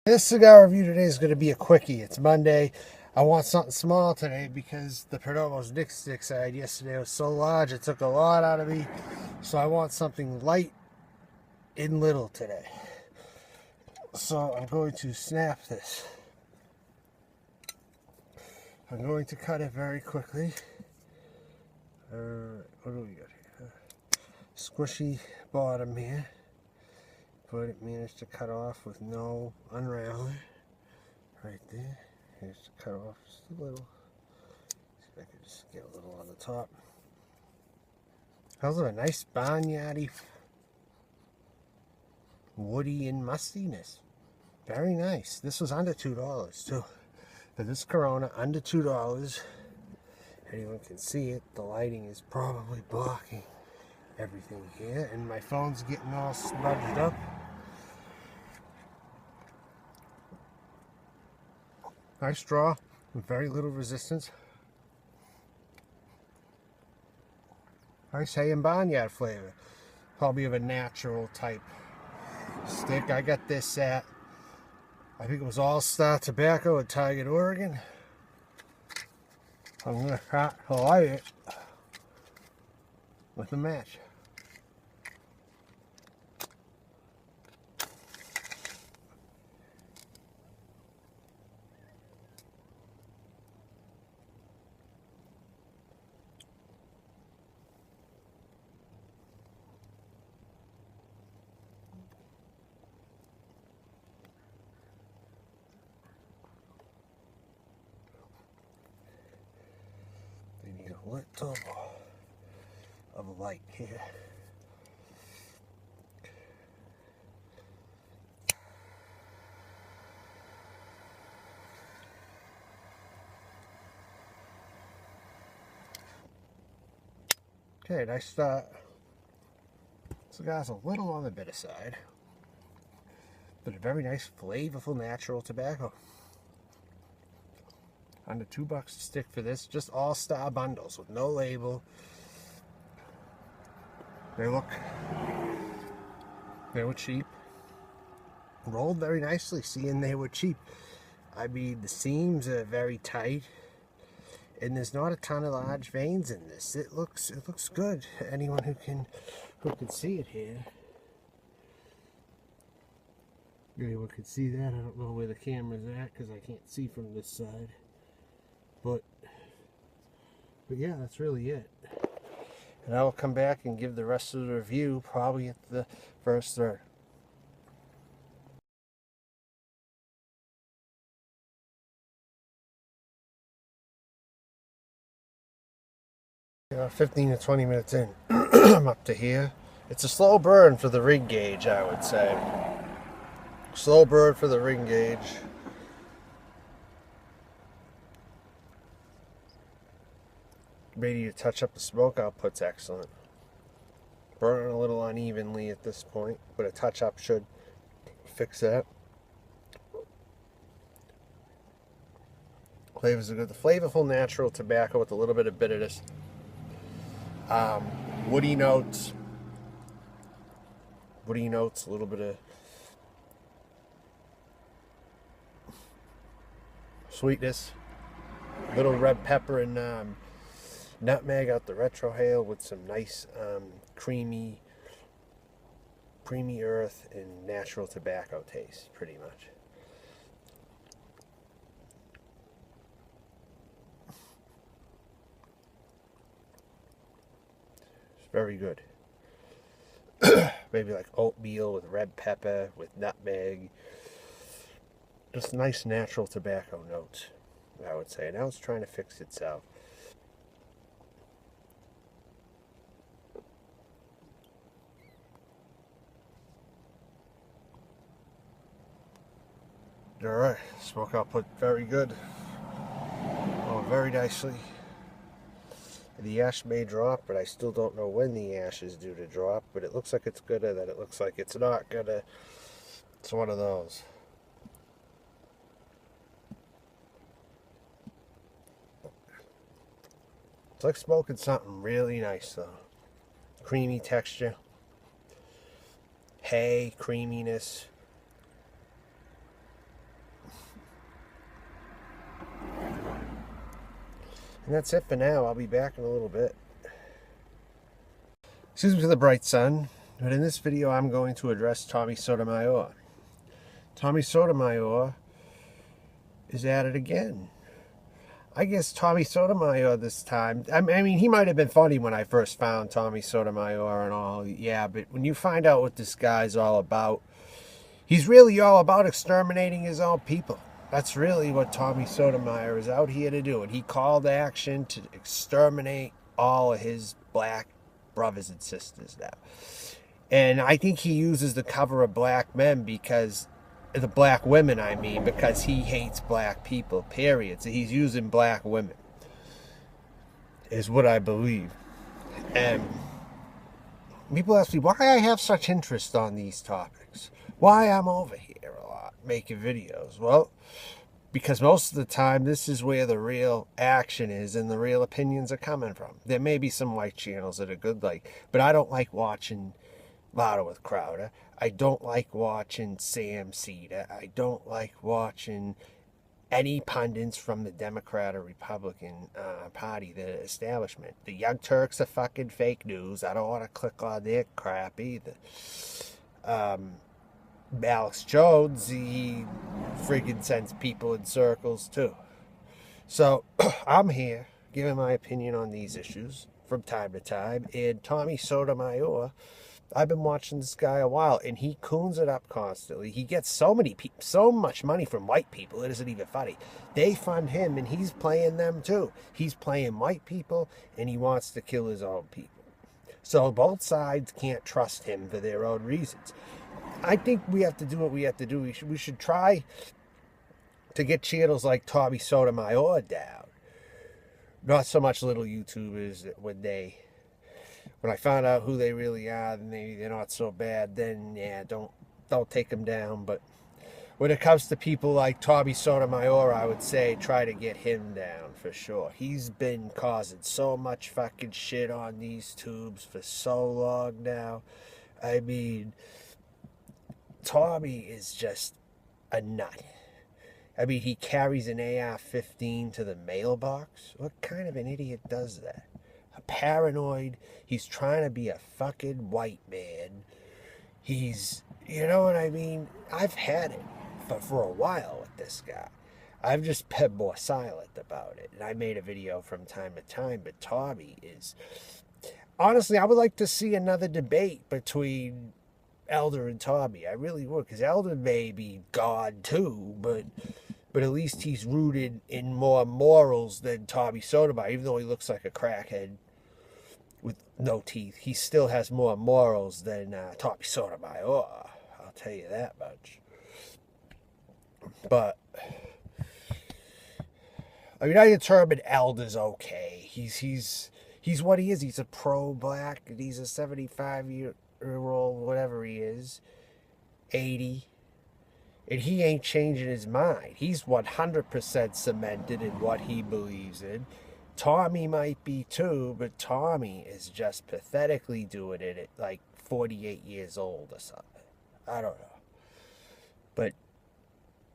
This cigar review today is going to be a quickie. It's Monday. I want something small today because the Perdomo's Nick Sticks I had yesterday was so large it took a lot out of me. So I want something light and little today. So I'm going to snap this. I'm going to cut it very quickly. What do we got here? Squishy bottom here. But it managed to cut off with no unraveling. Right there. Here's to cut off just a little. See if I can just get a little on the top. How's it? A nice barnyardy, woody and mustiness. Very nice. This was under $2 too. For this Corona, under $2. Anyone can see it. The lighting is probably blocking everything here, and my phone's getting all smudged up. Nice draw with very little resistance. Nice hay and barnyard flavor. Probably of a natural type stick. I got this at, I think it was All Star Tobacco at Tigard, Oregon. I'm going to try to light it with a match. They need a little of a light here. Okay, nice start. Cigar's a little on the bitter side, but a very nice, flavorful, natural tobacco. Under $2 a stick for this, just all-star bundles with no label. They were cheap. Rolled very nicely, seeing they were cheap. I mean, the seams are very tight, and there's not a ton of large veins in this. It looks good. Anyone who can see it here. Anyone can see that. I don't know where the camera's at because I can't see from this side. But yeah, that's really it. And I will come back and give the rest of the review probably at the first third. 15 to 20 minutes in. I'm up to here. It's a slow burn for the ring gauge, I would say. Slow burn for the ring gauge. Maybe to touch up the smoke output's excellent. Burning a little unevenly at this point, but a touch up should fix that. Flavors are good. The flavorful natural tobacco with a little bit of bitterness. Woody notes, a little bit of sweetness, little red pepper and nutmeg out the retrohale with some nice creamy earth and natural tobacco taste, pretty much. It's very good. Maybe like oatmeal with red pepper, with nutmeg. Just nice natural tobacco notes, I would say. Now it's trying to fix itself. Alright, smoke output very good. Oh, very nicely. The ash may drop, but I still don't know when the ash is due to drop. But it looks like it's gonna, then it looks like it's not gonna. It's one of those. It's like smoking something really nice though. Creamy texture. Hay, creaminess. And that's it for now. I'll be back in a little bit. Excuse me for the bright sun, but in this video I'm going to address Tommy Sotomayor. Tommy Sotomayor is at it again. I guess Tommy Sotomayor this time, I mean, he might have been funny when I first found Tommy Sotomayor and all, yeah, but when you find out what this guy's all about, he's really all about exterminating his own people. That's really what Tommy Sotomayor is out here to do. And he called action to exterminate all of his black brothers and sisters now. And I think he uses the cover of black men because, the black women I mean, because he hates black people, period. So he's using black women, is what I believe. And people ask me why I have such interest on these topics. Why I'm over here a lot making videos. Well, because most of the time this is where the real action is and the real opinions are coming from. There may be some white channels that are good, but I don't like watching Louder with Crowder. I don't like watching Sam Cedar. I don't like watching any pundits from the Democrat or Republican party, the establishment. The Young Turks are fucking fake news. I don't want to click on their crap either. Alex Jones, he friggin' sends people in circles too. So I'm here giving my opinion on these issues from time to time. And Tommy Sotomayor, I've been watching this guy a while, and he coons it up constantly. He gets so much money from white people, it isn't even funny. They fund him, and he's playing them too. He's playing white people, and he wants to kill his own people. So both sides can't trust him for their own reasons. I think we have to do what we have to do. We should try to get channels like Tommy Sotomayor down. Not so much little YouTubers that when I found out who they really are, then they're not so bad, then yeah, don't take them down. But when it comes to people like Tommy Sotomayor, I would say try to get him down for sure. He's been causing so much fucking shit on these tubes for so long now. I mean, Tommy is just a nut. I mean, he carries an AR-15 to the mailbox. What kind of an idiot does that? A paranoid. He's trying to be a fucking white man. He's, you know what I mean? I've had it for a while with this guy. I've just been more silent about it. And I made a video from time to time, but Tommy is... Honestly, I would like to see another debate between Elder and Tommy. I really would, because Elder may be God too, but at least he's rooted in more morals than Tommy Sotomayor. Even though he looks like a crackhead with no teeth, he still has more morals than Tommy Sotomayor. I'll tell you that much. But I mean, I determined Elder's okay. He's what he is. He's a pro-black, and he's a 75-year-old, whatever he is, 80. And he ain't changing his mind. He's 100% cemented in what he believes in. Tommy might be too, but Tommy is just pathetically doing it at like 48 years old or something. I don't know. But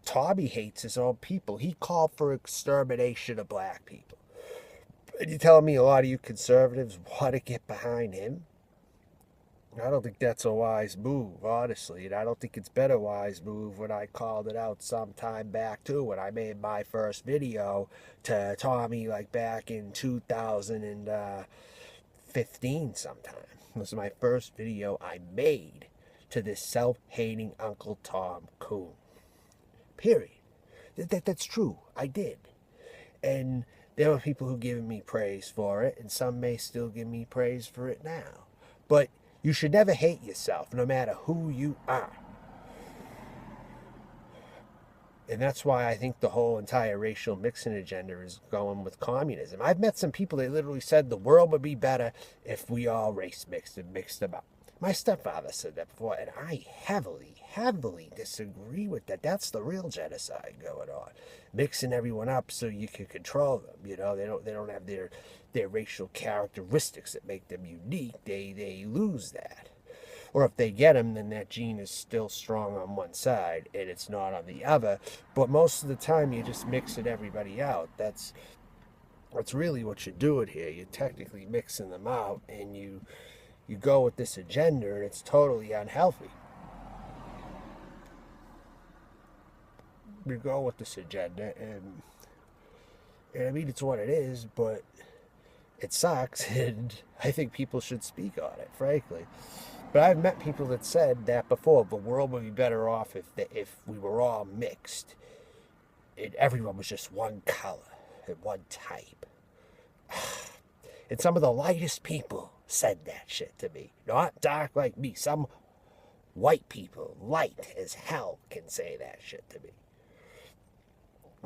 Tommy hates his own people. He called for extermination of black people. And you're telling me a lot of you conservatives want to get behind him? I don't think that's a wise move, honestly. And I don't think it's been a wise move when I called it out some time back, too, when I made my first video to Tommy, like back in 2015 sometime. This was my first video I made to this self-hating Uncle Tom coon. Period. That's true. I did. And there were people who gave me praise for it, and some may still give me praise for it now. But you should never hate yourself, no matter who you are. And that's why I think the whole entire racial mixing agenda is going with communism. I've met some people that literally said the world would be better if we all race mixed and mixed them up. My stepfather said that before, and I heavily disagree with that. That's the real genocide going on. Mixing everyone up so you can control them. You know, they don't have their racial characteristics that make them unique. They lose that. Or if they get them, then that gene is still strong on one side and it's not on the other. But most of the time, you're just mixing everybody out. That's That's really what you're doing here. You're technically mixing them out, and you go with this agenda, and it's totally unhealthy. You go with this agenda, and I mean, it's what it is, but it sucks, and I think people should speak on it, frankly. But I've met people that said that before. The world would be better off if we were all mixed, and everyone was just one color and one type. And some of the lightest people said that shit to me. Not dark like me. Some white people, light as hell, can say that shit to me.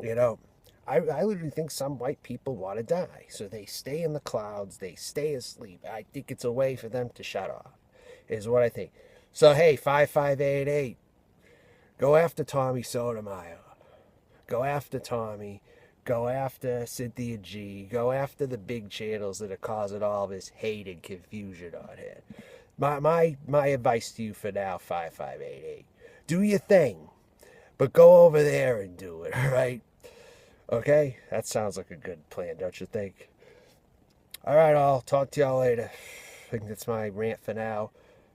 You know, I literally think some white people want to die. So they stay in the clouds. They stay asleep. I think it's a way for them to shut off, is what I think. So, hey, 5588, go after Tommy Sotomayor. Go after Tommy. Go after Cynthia G. Go after the big channels that are causing all this hate and confusion on here. My advice to you for now, 5588, do your thing, but go over there and do it, all right? Okay? That sounds like a good plan, don't you think? All right, I'll talk to y'all later. I think that's my rant for now.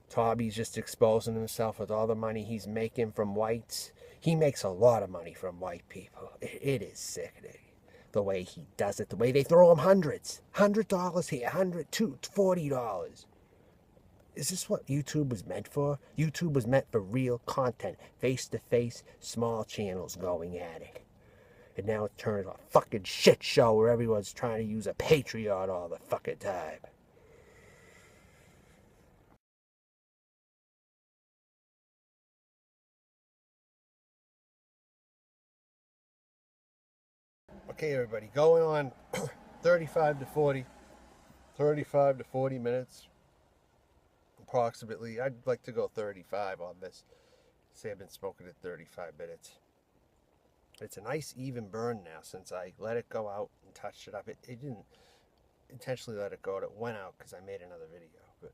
Tommy's just exposing himself with all the money he's making from whites. He makes a lot of money from white people. It is sickening the way he does it, the way they throw him hundreds. $100 here, $40. Is this what YouTube was meant for? YouTube was meant for real content, face-to-face, small channels going at it. And now it turns a fucking shit show where everyone's trying to use a Patreon all the fucking time. Okay, everybody, going on 35 to 40 minutes approximately. I'd like to go 35 on this. Say I've been smoking at 35 minutes. It's a nice even burn now since I let it go out and touched it up. It didn't intentionally let it go. It went out because I made another video. But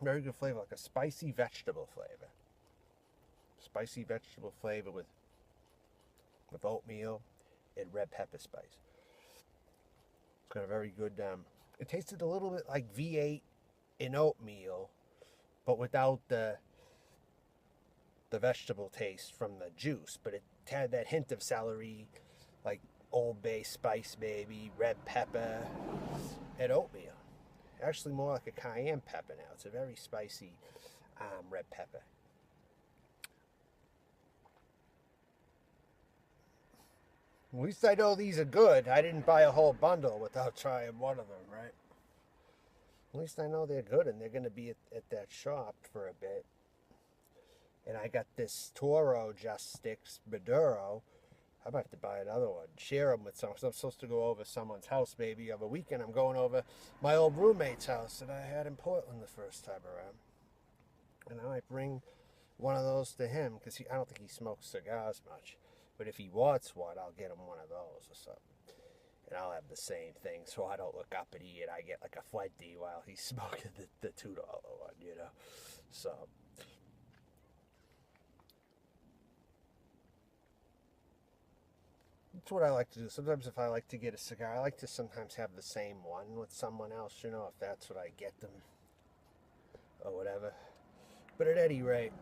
very good flavor, like a spicy vegetable flavor. Spicy vegetable flavor with oatmeal and red pepper spice. It's got a very good, it tasted a little bit like V8 in oatmeal, but without the vegetable taste from the juice. But it had that hint of celery, like Old Bay spice maybe, red pepper, and oatmeal. Actually more like a cayenne pepper now. It's a very spicy red pepper. At least I know these are good. I didn't buy a whole bundle without trying one of them, right? At least I know they're good, and they're going to be at that shop for a bit. And I got this Toro Just Sticks Maduro. I might have to buy another one. Share them with someone. I'm supposed to go over someone's house maybe over a weekend. I'm going over my old roommate's house that I had in Portland the first time around. And I might bring one of those to him because I don't think he smokes cigars much. But if he wants one, I'll get him one of those or something. And I'll have the same thing so I don't look uppity and I get like a Fuente while he's smoking the $2 one, you know. So that's what I like to do. Sometimes if I like to get a cigar, I like to sometimes have the same one with someone else, you know, if that's what I get them or whatever. But at any rate,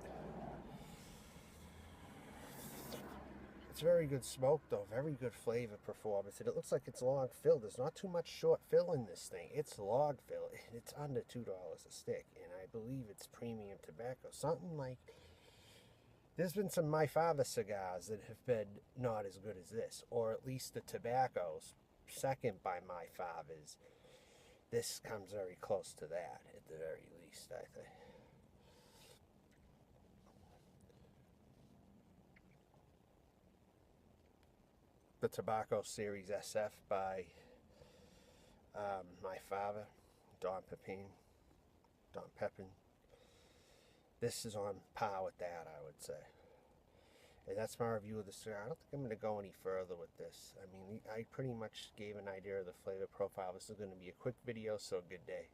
it's very good smoke though, very good flavor performance, and it looks like it's long fill. There's not too much short fill in this thing. It's long fill, and it's under $2 a stick, and I believe it's premium tobacco. Something like, there's been some My Father cigars that have been not as good as this, or at least the tobacco's second by My Father's. This comes very close to that, at the very least, I think. The Tobacco Series SF by My Father, Don Pepin. This is on par with that, I would say. And that's my review of the cigar. I don't think I'm going to go any further with this. I mean, I pretty much gave an idea of the flavor profile. This is going to be a quick video, so good day.